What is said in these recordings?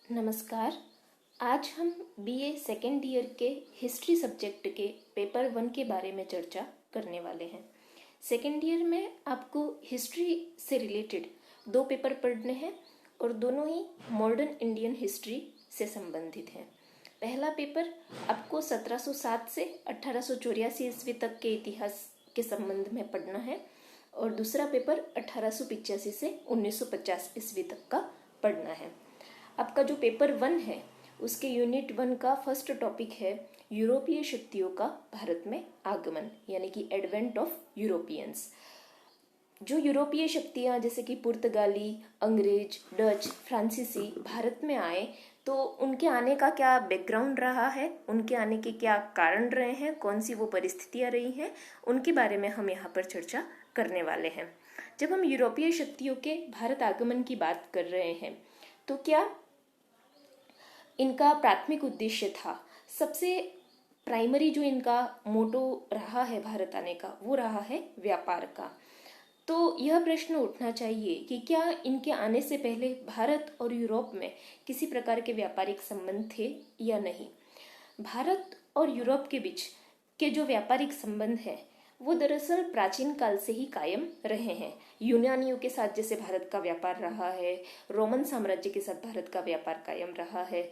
नमस्कार। आज हम बीए सेकेंड ईयर के हिस्ट्री सब्जेक्ट के पेपर 1 के बारे में चर्चा करने वाले हैं। सेकेंड ईयर में आपको हिस्ट्री से रिलेटेड 2 पेपर पढ़ने हैं और दोनों ही मॉडर्न इंडियन हिस्ट्री से संबंधित हैं। पहला पेपर आपको 1707 से 1884 ईस्वी तक के इतिहास के संबंध में पढ़ना है और दूसरा पेपर 1885 से 1950 ईस्वी तक का पढ़ना है। आपका जो पेपर 1 है उसके यूनिट 1 का फर्स्ट टॉपिक है यूरोपीय शक्तियों का भारत में आगमन, यानी कि एडवेंट ऑफ यूरोपियंस। जो यूरोपीय शक्तियाँ जैसे कि पुर्तगाली, अंग्रेज, डच, फ्रांसीसी भारत में आए तो उनके आने का क्या बैकग्राउंड रहा है, उनके आने के क्या कारण रहे हैं, कौन सी वो परिस्थितियाँ रही हैं, उनके बारे में हम यहाँ पर चर्चा करने वाले हैं। जब हम यूरोपीय शक्तियों के भारत आगमन की बात कर रहे हैं तो क्या इनका प्राथमिक उद्देश्य था, सबसे प्राइमरी जो इनका मोटो रहा है भारत आने का वो रहा है व्यापार का। तो यह प्रश्न उठना चाहिए कि क्या इनके आने से पहले भारत और यूरोप में किसी प्रकार के व्यापारिक संबंध थे या नहीं। भारत और यूरोप के बीच के जो व्यापारिक संबंध है वो दरअसल प्राचीन काल से ही कायम रहे हैं। यूनानियों के साथ जैसे भारत का व्यापार रहा है, रोमन साम्राज्य के साथ भारत का व्यापार कायम रहा है,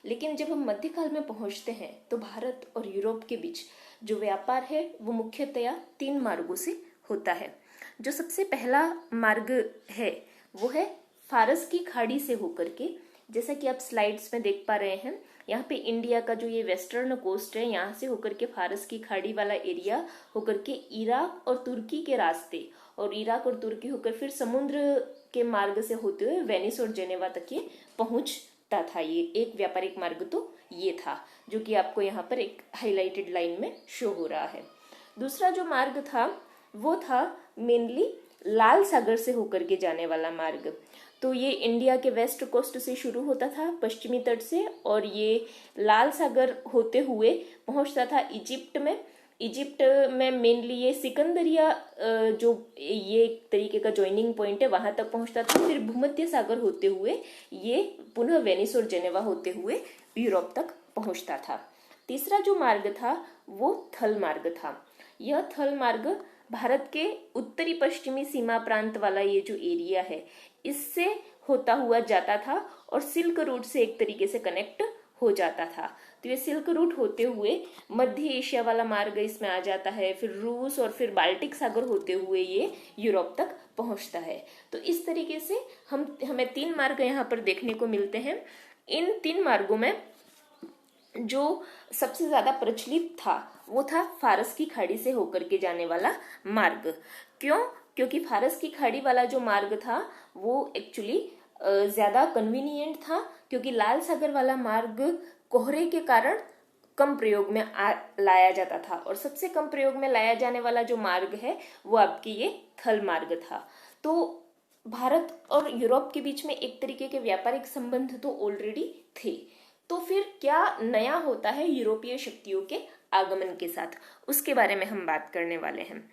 लेकिन जब हम मध्यकाल में पहुंचते हैं तो भारत और यूरोप के बीच जो व्यापार है वो मुख्यतया 3 मार्गों से होता है। जो सबसे पहला मार्ग है वो है फारस की खाड़ी से होकर के, जैसा कि आप स्लाइड्स में देख पा रहे हैं। यहाँ पे इंडिया का जो ये वेस्टर्न कोस्ट है यहाँ से होकर के फारस की खाड़ी वाला एरिया होकर के इराक और तुर्की के रास्ते, और इराक और तुर्की होकर फिर समुद्र के मार्ग से होते हुए वेनिस और जेनेवा तक ये पहुंचता था। ये एक व्यापारिक मार्ग तो ये था जो कि आपको यहाँ पर एक हाईलाइटेड लाइन में शो हो रहा है। दूसरा जो मार्ग था वो था मेनली लाल सागर से होकर के जाने वाला मार्ग। तो ये इंडिया के वेस्ट कोस्ट से शुरू होता था पश्चिमी तट से, और ये लाल सागर होते हुए पहुंचता था इजिप्ट में। इजिप्ट में मेनली ये सिकंदरिया जो ये एक तरीके का ज्वाइनिंग पॉइंट है वहां तक पहुंचता था। फिर भूमध्य सागर होते हुए ये पुनः वेनिस और जेनेवा होते हुए यूरोप तक पहुंचता था। तीसरा जो मार्ग था वो थल मार्ग था। यह थल मार्ग भारत के उत्तरी पश्चिमी सीमा प्रांत वाला ये जो एरिया है इससे होता हुआ जाता था और सिल्क रूट से एक तरीके से कनेक्ट हो जाता था। तो ये सिल्क रूट होते हुए मध्य एशिया वाला मार्ग इसमें आ जाता है, फिर रूस और फिर बाल्टिक सागर होते हुए ये यूरोप तक पहुंचता है। तो इस तरीके से हमें 3 मार्ग यहाँ पर देखने को मिलते हैं। इन 3 मार्गों में जो सबसे ज्यादा प्रचलित था वो था फारस की खाड़ी से होकर के जाने वाला मार्ग। क्यों? क्योंकि फारस की खाड़ी वाला जो मार्ग था वो एक्चुअली ज्यादा कन्वीनियंट था, क्योंकि लाल सागर वाला मार्ग कोहरे के कारण कम प्रयोग में लाया जाता था, और सबसे कम प्रयोग में लाया जाने वाला जो मार्ग है वो आपकी ये थल मार्ग था। तो भारत और यूरोप के बीच में एक तरीके के व्यापारिक संबंध तो ऑलरेडी थे। तो फिर क्या नया होता है यूरोपीय शक्तियों के आगमन के साथ, उसके बारे में हम बात करने वाले हैं।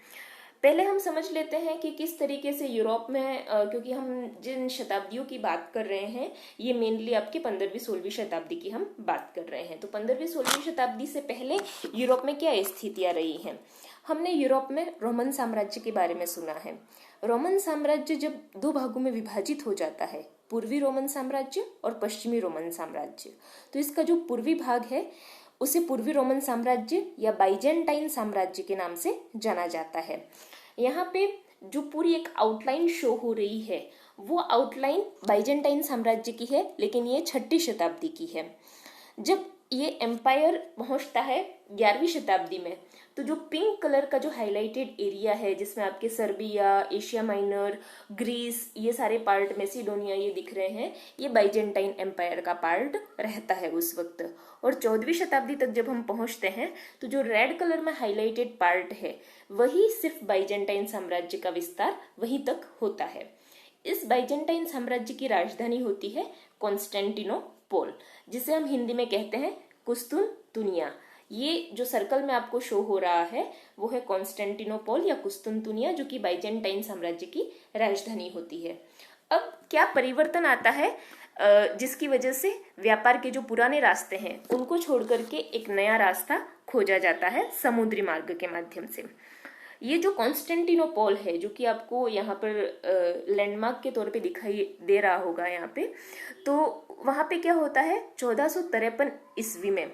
पहले हम समझ लेते हैं कि किस तरीके से यूरोप में क्योंकि हम जिन शताब्दियों की बात कर रहे हैं ये मेनली आपके 15वीं-16वीं शताब्दी की हम बात कर रहे हैं। तो 15वीं-16वीं शताब्दी से पहले यूरोप में क्या स्थितियां रही हैं। हमने यूरोप में रोमन साम्राज्य के बारे में सुना है। रोमन साम्राज्य जब 2 भागों में विभाजित हो जाता है, पूर्वी रोमन साम्राज्य और पश्चिमी रोमन साम्राज्य, तो इसका जो पूर्वी भाग है उसे पूर्वी रोमन साम्राज्य या बाइजेंटाइन साम्राज्य के नाम से जाना जाता है। यहाँ पे जो पूरी एक आउटलाइन शो हो रही है वो आउटलाइन बाइजेंटाइन साम्राज्य की है, लेकिन ये 6ठी शताब्दी की है। जब ये एम्पायर पहुंचता है 11वीं शताब्दी में, तो जो पिंक कलर का जो हाईलाइटेड एरिया है जिसमें आपके सर्बिया, एशिया माइनर, ग्रीस, ये सारे पार्ट, मैसिडोनिया ये दिख रहे हैं, ये बाइजेंटाइन एम्पायर का पार्ट रहता है उस वक्त। और 14वीं शताब्दी तक जब हम पहुंचते हैं तो जो रेड कलर में हाईलाइटेड पार्ट है वही सिर्फ बाइजेंटाइन साम्राज्य का विस्तार वहीं तक होता है। इस बाइजेंटाइन साम्राज्य की राजधानी होती है कॉन्स्टेंटिनोपोल, जिसे हम हिंदी में कहते हैं कुस्तुनतुनिया। ये जो सर्कल में आपको शो हो रहा है वो है कॉन्स्टेंटिनोपोल या कुस्तुनतुनिया, जो कि बाइजेंटाइन साम्राज्य की राजधानी होती है। अब क्या परिवर्तन आता है जिसकी वजह से व्यापार के जो पुराने रास्ते हैं उनको छोड़ करके एक नया रास्ता खोजा जाता है समुद्री मार्ग के माध्यम से। ये जो कॉन्स्टेंटिनोपॉल है, जो कि आपको यहाँ पर लैंडमार्क के तौर पे दिखाई दे रहा होगा यहाँ पे, तो वहाँ पे क्या होता है, 1453 ईस्वी में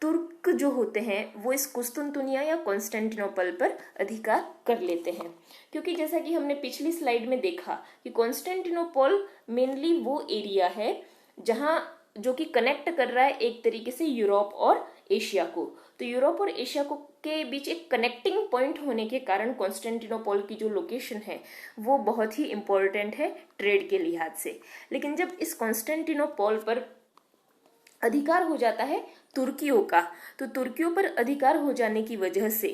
तुर्क जो होते हैं वो इस कुस्तुनतुनिया या कॉन्स्टेंटिनोपल पर अधिकार कर लेते हैं। क्योंकि जैसा कि हमने पिछली स्लाइड में देखा कि कॉन्स्टेंटिनोपल मेनली वो एरिया है जहाँ जो कि कनेक्ट कर रहा है एक तरीके से यूरोप और एशिया को। तो यूरोप और एशिया को के बीच एक कनेक्टिंग पॉइंट होने के कारण कॉन्स्टेंटिनोपल की जो लोकेशन है वो बहुत ही इम्पोर्टेंट है ट्रेड के लिहाज से। लेकिन जब इस कॉन्स्टेंटिनोपल पर अधिकार हो जाता है तुर्कियों का, तो तुर्कियों पर अधिकार हो जाने की वजह से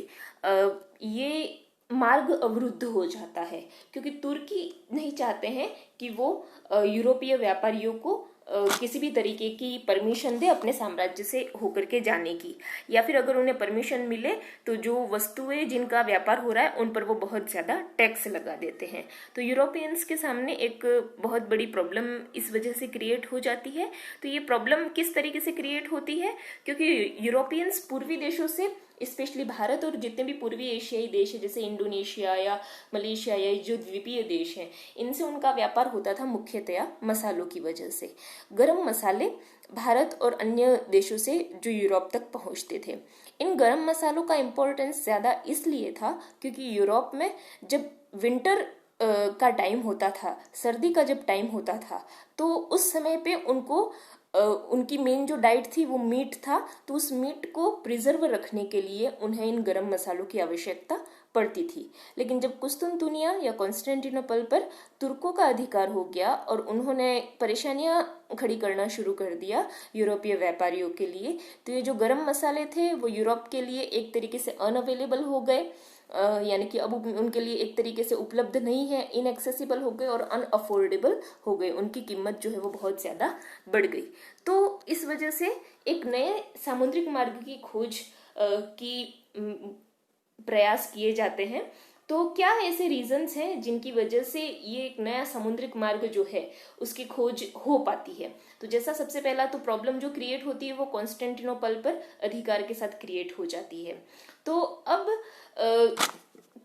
ये मार्ग अवरुद्ध हो जाता है, क्योंकि तुर्की नहीं चाहते हैं कि वो यूरोपीय व्यापारियों को किसी भी तरीके की परमिशन दे अपने साम्राज्य से होकर के जाने की, या फिर अगर उन्हें परमिशन मिले तो जो वस्तुएं जिनका व्यापार हो रहा है उन पर वो बहुत ज़्यादा टैक्स लगा देते हैं। तो यूरोपियंस के सामने एक बहुत बड़ी प्रॉब्लम इस वजह से क्रिएट हो जाती है। तो ये प्रॉब्लम किस तरीके से क्रिएट होती है, क्योंकि यूरोपियंस पूर्वी देशों से, स्पेशली भारत और जितने भी पूर्वी एशियाई देश है जैसे इंडोनेशिया या मलेशिया या जो द्वीपीय देश हैं, इनसे उनका व्यापार होता था मुख्यतया मसालों की वजह से। गरम मसाले भारत और अन्य देशों से जो यूरोप तक पहुंचते थे। इन गरम मसालों का इम्पोर्टेंस ज़्यादा इसलिए था क्योंकि यूरोप में जब विंटर का टाइम होता था, सर्दी का जब टाइम होता था, तो उस समय पे उनको उनकी मेन जो डाइट थी वो मीट था। तो उस मीट को प्रिजर्व रखने के लिए उन्हें इन गरम मसालों की आवश्यकता पड़ती थी। लेकिन जब कुस्तुनतुनिया या कॉन्स्टेंटिनोपल पर तुर्कों का अधिकार हो गया और उन्होंने परेशानियां खड़ी करना शुरू कर दिया यूरोपीय व्यापारियों के लिए, तो ये जो गरम मसाले थे वो यूरोप के लिए एक तरीके से अनअवेलेबल हो गए, यानी कि अब उनके लिए एक तरीके से उपलब्ध नहीं है, इनएक्सेसिबल हो गए और अनअफोर्डेबल हो गए, उनकी कीमत जो है वो बहुत ज़्यादा बढ़ गई। तो इस वजह से एक नए सामुद्रिक मार्ग की खोज की प्रयास किए जाते हैं। तो क्या ऐसे रीजंस हैं जिनकी वजह से ये एक नया समुद्रिक मार्ग जो है उसकी खोज हो पाती है? तो जैसा सबसे पहला तो प्रॉब्लम जो क्रिएट होती है वो कॉन्स्टेंटिनोपल पर अधिकार के साथ क्रिएट हो जाती है। तो अब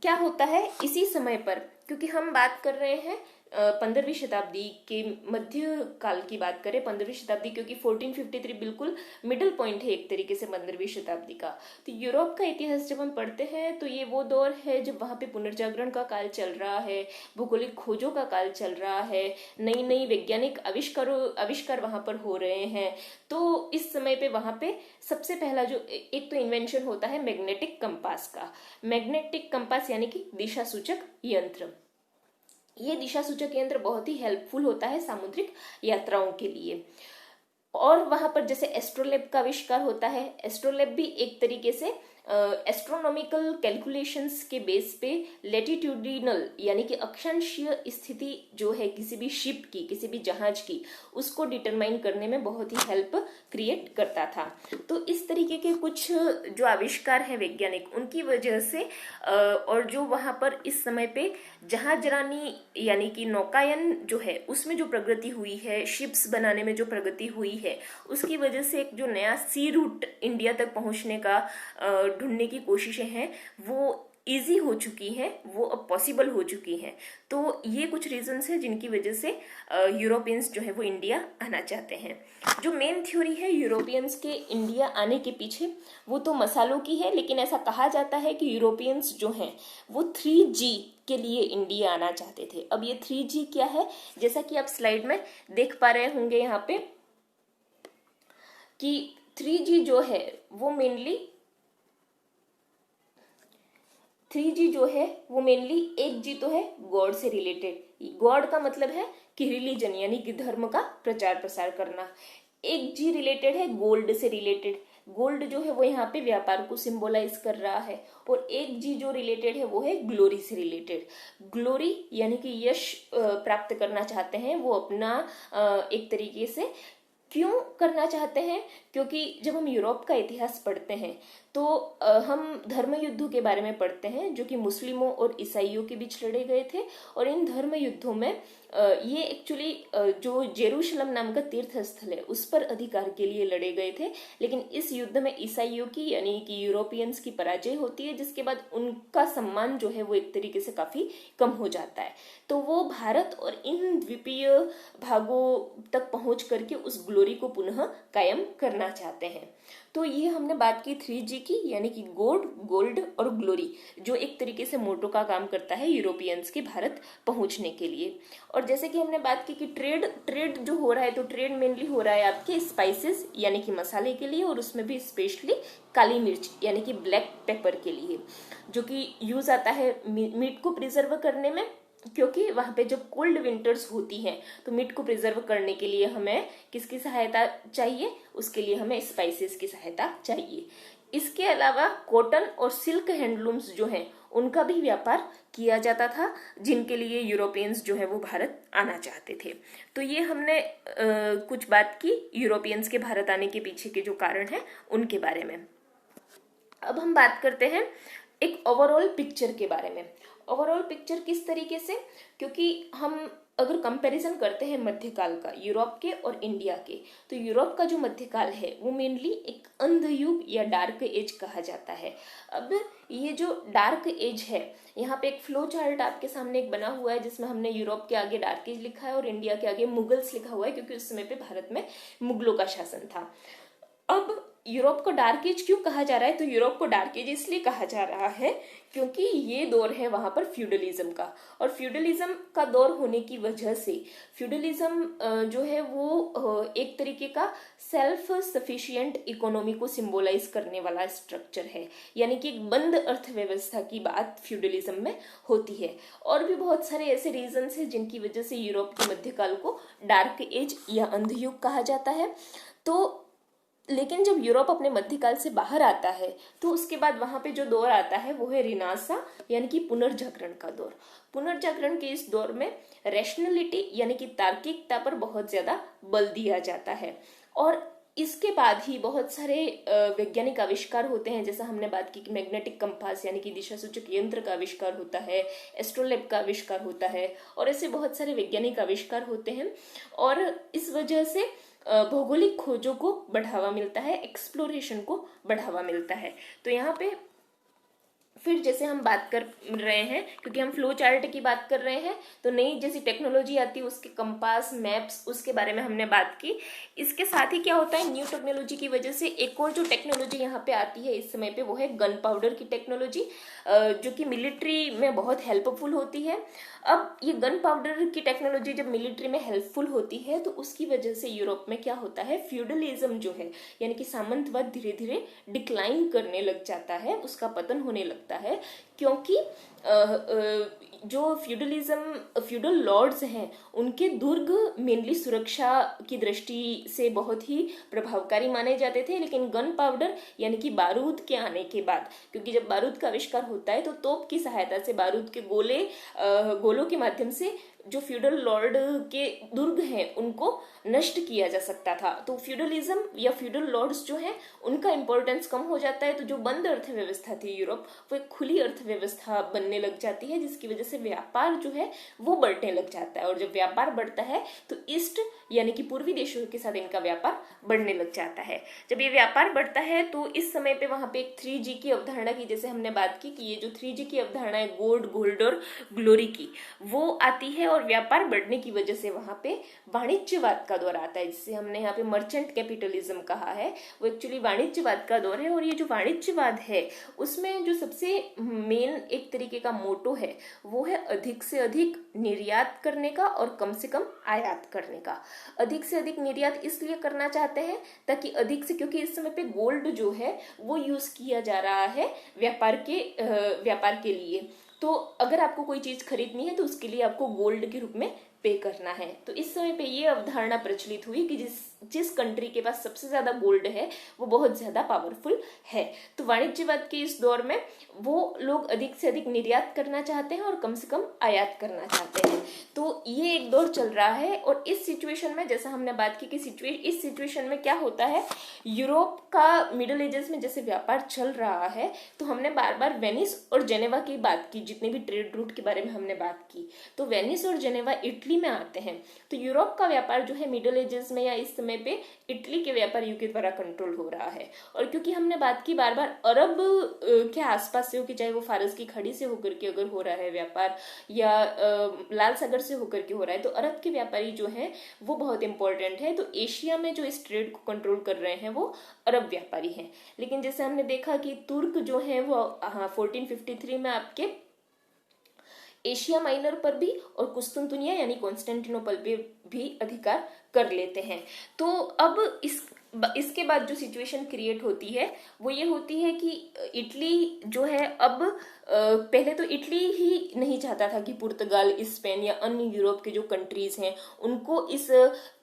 क्या होता है इसी समय पर, क्योंकि हम बात कर रहे हैं 15वीं शताब्दी के मध्य काल की बात करें, 15वीं शताब्दी, क्योंकि 1453 बिल्कुल मिडिल पॉइंट है एक तरीके से 15वीं शताब्दी का। तो यूरोप का इतिहास जब हम पढ़ते हैं तो ये वो दौर है जब वहाँ पे पुनर्जागरण का काल चल रहा है, भौगोलिक खोजों का काल चल रहा है, नई नई वैज्ञानिक आविष्कार वहाँ पर हो रहे हैं। तो इस समय पे वहाँ पे सबसे पहला जो एक तो इन्वेंशन होता है मैग्नेटिक कंपास का। मैग्नेटिक कंपास यानी कि दिशा सूचक यंत्र। ये दिशा सूचक यंत्र बहुत ही हेल्पफुल होता है सामुद्रिक यात्राओं के लिए। और वहां पर जैसे एस्ट्रोलैब का आविष्कार होता है, एस्ट्रोलैब भी एक तरीके से एस्ट्रोनॉमिकल कैलकुलेशंस के बेस पे लेटिट्यूडिनल यानी कि अक्षांशीय स्थिति जो है किसी भी शिप की, किसी भी जहाज की, उसको डिटरमाइन करने में बहुत ही हेल्प क्रिएट करता था। तो इस तरीके के कुछ जो आविष्कार हैं वैज्ञानिक, उनकी वजह से और जो वहां पर इस समय पे जहाजरानी यानी कि नौकायन जो है उसमें जो प्रगति हुई है, शिप्स बनाने में जो प्रगति हुई है, उसकी वजह से एक जो नया सी रूट इंडिया तक पहुंचने का ढूंढने की कोशिशें हैं वो इजी हो चुकी हैं, वो अब पॉसिबल हो चुकी हैं। तो ये कुछ रीजंस हैं जिनकी वजह से यूरोपियंस जो है वो इंडिया आना चाहते हैं। जो मेन थ्योरी है यूरोपियंस के इंडिया आने के पीछे वो तो मसालों की है, लेकिन ऐसा कहा जाता है कि यूरोपियंस जो हैं वो 3G के लिए इंडिया आना चाहते थे। अब ये 3G क्या है, जैसा कि आप स्लाइड में देख पा रहे होंगे यहाँ पे कि 3G जो है वो मेनली 3G जो है वो मेनली, एक जी तो है गॉड से रिलेटेड। गॉड का मतलब है कि रिलीजन यानी कि धर्म का प्रचार प्रसार करना। एक जी रिलेटेड है गोल्ड से रिलेटेड। गोल्ड जो है वो यहाँ पे व्यापार को सिंबलाइज कर रहा है। और एक जी जो रिलेटेड है वो है ग्लोरी से रिलेटेड। ग्लोरी यानी कि यश प्राप्त करना चाहते हैं वो अपना एक तरीके से क्यों करना चाहते हैं, क्योंकि जब हम यूरोप का इतिहास पढ़ते हैं तो हम धर्म युद्धों के बारे में पढ़ते हैं जो कि मुस्लिमों और ईसाइयों के बीच लड़े गए थे। और इन धर्म युद्धों में ये एक्चुअली जो जेरूशलम नाम का तीर्थ स्थल है उस पर अधिकार के लिए लड़े गए थे, लेकिन इस युद्ध में ईसाइयों की यानी कि यूरोपियंस की पराजय होती है, जिसके बाद उनका सम्मान जो है वो एक तरीके से काफी कम हो जाता है। तो वो भारत और इन द्वीपीय भागों तक पहुंच करके उस ग्लोरी को पुनः कायम करना चाहते हैं। तो ये हमने बात की 3G की, यानी कि गोल्ड और ग्लोरी, जो एक तरीके से मोटो का काम करता है यूरोपियंस के भारत पहुंचने के लिए। और जैसे कि हमने बात की कि ट्रेड जो हो रहा है, तो ट्रेड मेनली हो रहा है आपके स्पाइसेस यानी कि मसाले के लिए, और उसमें भी स्पेशली काली मिर्च यानी कि ब्लैक पेपर के लिए, जो कि यूज आता है मीट को प्रिजर्व करने में, क्योंकि वहां पे जब कोल्ड विंटर्स होती हैं तो मीट को प्रिजर्व करने के लिए हमें किसकी सहायता चाहिए, उसके लिए हमें स्पाइसेस की सहायता चाहिए। इसके अलावा कॉटन और सिल्क हैंडलूम्स जो हैं उनका भी व्यापार किया जाता था, जिनके लिए यूरोपियंस जो है वो भारत आना चाहते थे। तो ये हमने कुछ बात की यूरोपियंस के भारत आने के पीछे के जो कारण हैं उनके बारे में। अब हम बात करते हैं एक ओवरऑल पिक्चर के बारे में। ओवरऑल पिक्चर किस तरीके से, क्योंकि हम अगर कंपैरिजन करते हैं मध्यकाल का यूरोप के और इंडिया के, तो यूरोप का जो मध्यकाल है वो मेनली एक अंध युग या डार्क एज कहा जाता है। अब ये जो डार्क एज है, यहाँ पे एक फ्लो चार्ट आपके सामने एक बना हुआ है, जिसमें हमने यूरोप के आगे डार्क एज लिखा है और इंडिया के आगे मुगल्स लिखा हुआ है, क्योंकि उस समय पे भारत में मुगलों का शासन था। अब यूरोप को डार्क एज क्यों कहा जा रहा है, तो यूरोप को डार्क एज इसलिए कहा जा रहा है क्योंकि ये दौर है वहां पर फ्यूडलिज्म का, और फ्यूडलिज्म का दौर होने की वजह से फ्यूडलिज्म जो है वो एक तरीके का सेल्फ सफिशिएंट इकोनॉमी को सिंबलाइज करने वाला स्ट्रक्चर है, यानी कि एक बंद अर्थव्यवस्था की बात फ्यूडलिज्म में होती है। और भी बहुत सारे ऐसे रीजंस हैं जिनकी वजह से यूरोप के मध्यकाल को डार्क एज या अंधयुग कहा जाता है। तो लेकिन जब यूरोप अपने मध्यकाल से बाहर आता है तो उसके बाद वहां पे जो दौर आता है वो है रिनासा यानी कि पुनर्जागरण का दौर। पुनर्जागरण के इस दौर में रैशनलिटी यानी कि तार्किकता पर बहुत ज्यादा बल दिया जाता है, और इसके बाद ही बहुत सारे वैज्ञानिक आविष्कार होते हैं, जैसा हमने बात की कि मैग्नेटिक कंपास यानी कि दिशा सूचक यंत्र का आविष्कार होता है, एस्ट्रोलैब का आविष्कार होता है, और ऐसे बहुत सारे वैज्ञानिक आविष्कार होते हैं। और इस वजह से भौगोलिक खोजों को बढ़ावा मिलता है, एक्सप्लोरेशन को बढ़ावा मिलता है। तो यहाँ पे फिर जैसे हम बात कर रहे हैं, क्योंकि हम फ्लो चार्ट की बात कर रहे हैं, तो नई जैसी टेक्नोलॉजी आती है उसके कंपास मैप्स उसके बारे में हमने बात की। इसके साथ ही क्या होता है, न्यू टेक्नोलॉजी की वजह से एक और जो टेक्नोलॉजी यहाँ पे आती है इस समय पे वो है गन पाउडर की टेक्नोलॉजी, जो कि मिलिट्री में बहुत हेल्पफुल होती है। अब ये गन पाउडर की टेक्नोलॉजी जब मिलिट्री में हेल्पफुल होती है तो उसकी वजह से यूरोप में क्या होता है, फ्यूडलिज्म जो है यानी कि सामंतवाद धीरे धीरे डिक्लाइन करने लग जाता है, उसका पतन होने लगता है, क्योंकि जो फ्यूडल लॉर्ड्स हैं उनके दुर्ग मेनली सुरक्षा की दृष्टि से बहुत ही प्रभावकारी माने जाते थे। लेकिन गन पाउडर यानी कि बारूद के आने के बाद, क्योंकि जब बारूद का आविष्कार होता है तो तोप की सहायता से बारूद के गोलों के माध्यम से जो फ्यूडल लॉर्ड के दुर्ग हैं उनको नष्ट किया जा सकता था। तो फ्यूडलिज्म या फ्यूडल लॉर्ड्स जो हैं उनका इंपॉर्टेंस कम हो जाता है, तो जो बंद अर्थव्यवस्था थी यूरोप वो एक खुली अर्थव्यवस्था बनने लग जाती है, जिसकी वजह से व्यापार जो है वो बढ़ने लग जाता है। और जब व्यापार बढ़ता है तो ईस्ट यानी कि पूर्वी देशों के साथ इनका व्यापार बढ़ने लग जाता है। जब ये व्यापार बढ़ता है तो इस समय पे वहां पे एक 3G की अवधारणा की, जैसे हमने बात की कि ये जो 3G की अवधारणा है गोल्ड और ग्लोरी की, वो आती है, और व्यापार बढ़ने की वजह से वहां पे वाणिज्यवाद का दौर आता है, जिसे हमने यहाँ पे मर्चेंट कैपिटलिज्म कहा है। वो एक्चुअली वाणिज्यवाद का दौर है, और ये जो वाणिज्यवाद है उसमें जो सबसे मेन एक तरीके का मोटो है वो है अधिक से अधिक निर्यात करने का और कम से कम आयात करने का। अधिक से अधिक निर्यात इसलिए करना चाहते हैं ताकि अधिक से, क्योंकि इस समय पे गोल्ड जो है वो यूज किया जा रहा है व्यापार के लिए, तो अगर आपको कोई चीज खरीदनी है तो उसके लिए आपको गोल्ड के रूप में पे करना है। तो इस समय पे ये अवधारणा प्रचलित हुई कि जिस कंट्री के पास सबसे ज्यादा गोल्ड है वो बहुत ज्यादा पावरफुल है। तो वाणिज्यवाद के इस दौर में वो लोग अधिक से अधिक निर्यात करना चाहते हैं और कम से कम आयात करना चाहते हैं। तो ये एक दौर चल रहा है और इस सिचुएशन में जैसा हमने बात की कि इस सिचुएशन में क्या होता है, यूरोप का मिडिल एजेस में जैसे व्यापार चल रहा है, तो हमने बार बार वेनिस और जेनेवा की बात की, जितने भी ट्रेड रूट के बारे में हमने बात की, तो वेनिस और जेनेवा इटली में आते हैं। तो यूरोप का व्यापार जो है मिडिल एजेस में या इस समय पे इटली के व्यापारियों के द्वारा कंट्रोल हो रहा है। और क्योंकि हमने बात की बार बार अरब के आसपास से हो, कि चाहे वो फारस की खाड़ी से होकर के अगर हो रहा है व्यापार या लाल सागर से होकर के हो रहा है, तो अरब के व्यापारी जो हैं वो बहुत इंपॉर्टेंट है। तो एशिया में जो इस ट्रेड को कंट्रोल कर रहे हैं वो अरब व्यापारी हैं। लेकिन जैसे हमने देखा कि तुर्क जो है वो 1453 में आपके एशिया माइनर पर भी और कुस्तुनतुनिया यानी कॉन्स्टेंटिनोपल पे भी अधिकार कर लेते हैं। तो अब इसके बाद जो सिचुएशन क्रिएट होती है वो ये होती है कि इटली जो है अब पहले तो इटली ही नहीं चाहता था कि पुर्तगाल, स्पेन या अन्य यूरोप के जो कंट्रीज हैं उनको इस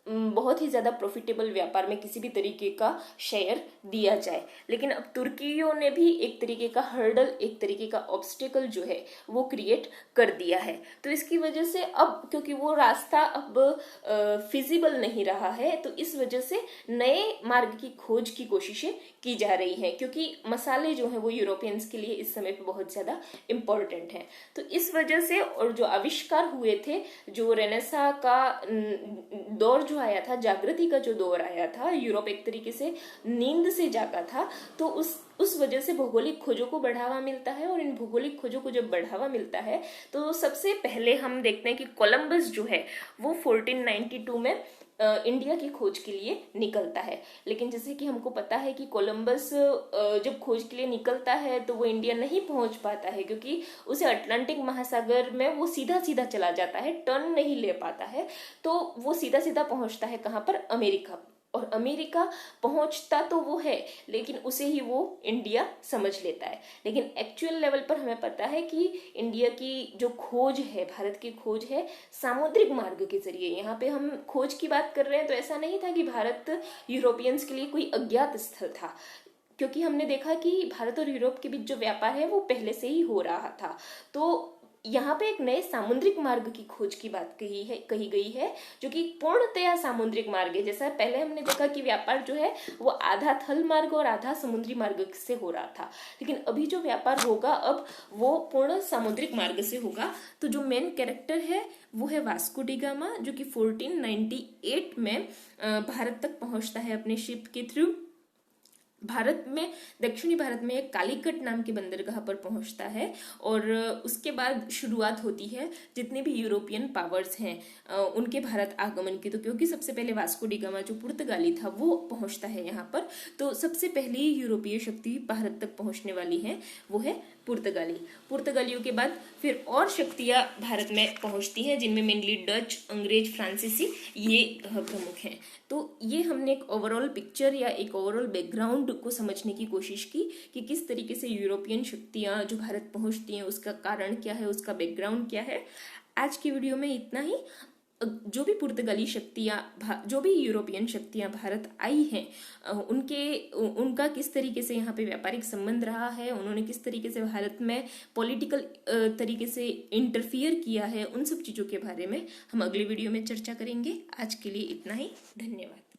बहुत ही ज्यादा प्रॉफिटेबल व्यापार में किसी भी तरीके का शेयर दिया जाए। लेकिन अब तुर्कियों ने भी एक तरीके का हर्डल, एक तरीके का ऑब्स्टिकल जो है वो क्रिएट कर दिया है। तो इसकी वजह से अब क्योंकि वो रास्ता अब फिजिबल नहीं रहा है, तो इस वजह से नए मार्ग की खोज की कोशिशें की जा रही हैं, क्योंकि मसाले जो हैं वो यूरोपियंस के लिए इस समय पे बहुत ज्यादा इम्पोर्टेंट हैं। तो इस वजह से और जो आविष्कार हुए थे, जो रेनेसा का दौर जो आया था, जागृति का जो दौर आया था, यूरोप एक तरीके से नींद से जागा था, तो उस वजह से भौगोलिक खोजों को बढ़ावा मिलता है। और इन भौगोलिक खोजों को जब बढ़ावा मिलता है तो सबसे पहले हम देखते हैं कि कोलंबस जो है वो 1492 में इंडिया की खोज के लिए निकलता है। लेकिन जैसे कि हमको पता है कि कोलंबस जब खोज के लिए निकलता है तो वो इंडिया नहीं पहुंच पाता है, क्योंकि उसे अटलांटिक महासागर में वो सीधा सीधा चला जाता है, टर्न नहीं ले पाता है। तो वो सीधा सीधा पहुंचता है कहाँ पर, अमेरिका। और अमेरिका पहुंचता तो वो है, लेकिन उसे ही वो इंडिया समझ लेता है। लेकिन एक्चुअल लेवल पर हमें पता है कि इंडिया की जो खोज है, भारत की खोज है सामुद्रिक मार्ग के जरिए। यहाँ पे हम खोज की बात कर रहे हैं तो ऐसा नहीं था कि भारत यूरोपियंस के लिए कोई अज्ञात स्थल था, क्योंकि हमने देखा कि भारत और यूरोप के बीच जो व्यापार है वो पहले से ही हो रहा था। तो यहाँ पे एक नए सामुद्रिक मार्ग की खोज की बात कही गई है, जो कि पूर्णतया सामुद्रिक मार्ग है। जैसा पहले हमने देखा कि व्यापार जो है वो आधा थल मार्ग और आधा समुद्री मार्ग से हो रहा था, लेकिन अभी जो व्यापार होगा अब वो पूर्ण सामुद्रिक मार्ग से होगा। तो जो मेन कैरेक्टर है वो है वास्को डी गामा, जो कि 1498 में भारत तक पहुंचता है अपने शिप के थ्रू। भारत में, दक्षिणी भारत में एक कालीकट नाम के बंदरगाह पर पहुंचता है और उसके बाद शुरुआत होती है जितने भी यूरोपियन पावर्स हैं उनके भारत आगमन की। तो क्योंकि सबसे पहले वास्को डी गामा जो पुर्तगाली था वो पहुंचता है यहाँ पर, तो सबसे पहली यूरोपीय शक्ति भारत तक पहुंचने वाली है वो है पुर्तगाली। पुर्तगालियों के बाद फिर और शक्तियां भारत में पहुंचती हैं, जिनमें मेनली डच, अंग्रेज, फ्रांसीसी ये प्रमुख हैं। तो ये हमने एक ओवरऑल पिक्चर या एक ओवरऑल बैकग्राउंड को समझने की कोशिश की कि किस तरीके से यूरोपियन शक्तियां जो भारत पहुंचती हैं उसका कारण क्या है, उसका बैकग्राउंड क्या है। आज की वीडियो में इतना ही। जो भी पुर्तगाली शक्तियां, जो भी यूरोपियन शक्तियां भारत आई हैं, उनका किस तरीके से यहाँ पे व्यापारिक संबंध रहा है, उन्होंने किस तरीके से भारत में पॉलिटिकल तरीके से इंटरफियर किया है, उन सब चीज़ों के बारे में हम अगले वीडियो में चर्चा करेंगे। आज के लिए इतना ही। धन्यवाद।